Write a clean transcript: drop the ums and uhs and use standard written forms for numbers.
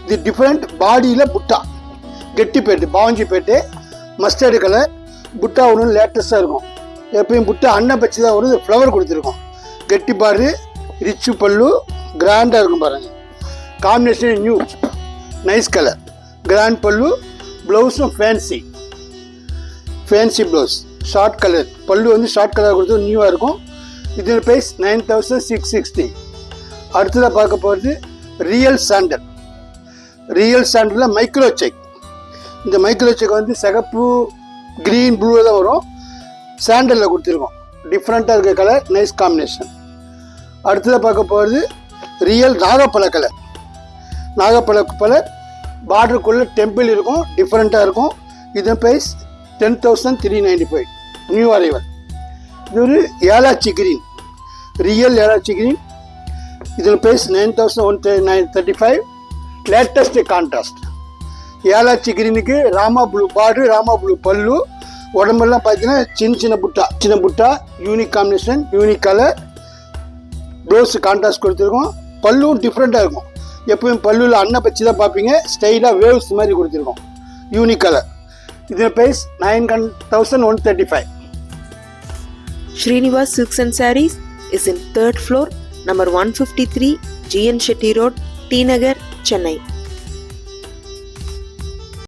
இது டிஃப்ரெண்ட் பாடியில் புட்டா கெட்டி பேட்டு பாவஞ்சி பேட்டு மஸ்டர்டு கலர் புட்டா ஒன்று லேட்டஸ்ட்டாக இருக்கும். எப்பயும் புட்டா அன்னை பச்சி தான் ஒரு ஃப்ளவர் கொடுத்துருக்கோம். கெட்டி பாரு ரிச்சு பல்லு கிராண்டாக இருக்கும் பாருங்கள். Combination new nice colour grand பல்லு ப்ளவுஸும் ஃபேன்சி ப்ளவுஸ் ஷார்ட் கலர் பல்லு வந்து ஷார்ட் கலர் கொடுத்து நியூவாக இருக்கும். இதோட ப்ரைஸ் 9660. அடுத்ததாக பார்க்க போகிறது ரியல் சாண்டலில் மைக்ரோ செக். இந்த மைக்ரோ செக் வந்து சிகப்பு க்ரீன் ப்ளூ தான் வரும். சாண்டலில் கொடுத்துருக்கோம். டிஃப்ரெண்ட்டாக இருக்க கலர் நைஸ் காம்பினேஷன். அடுத்ததாக பார்க்க போகிறது ரியல் நாகப்பழ கலர் பார்டருக்குள்ளே டெம்பிள் இருக்கும். டிஃப்ரெண்ட்டாக இருக்கும். இதன் ப்ரைஸ் 10,395 நியூ அரைவல். இது ஒரு elaichi green real elaichi green. இதோட ப்ரைஸ் 9,135 லேட்டஸ்ட் கான்ட்ராஸ்ட். ஏலாச்சி கிரீனுக்கு Rama blue border Rama blue pallu. உடம்பெல்லாம் பார்த்தீங்கன்னா சின்ன புட்டா unique combination unique colour. Blouse contrast கொடுத்துருக்கோம். பல்லுவும் டிஃப்ரெண்ட்டாக இருக்கும். எப்பவும் பல்லுவில் அன்னை பச்சி தான் பார்ப்பீங்க. ஸ்டைலாக வேவ்ஸ் மாதிரி கொடுத்துருக்கோம். Unique colour. இதோட price 9,135. Srinivas Silks and Sarees is in 3rd floor, number 153, GN Shetty Road, T Nagar, Chennai.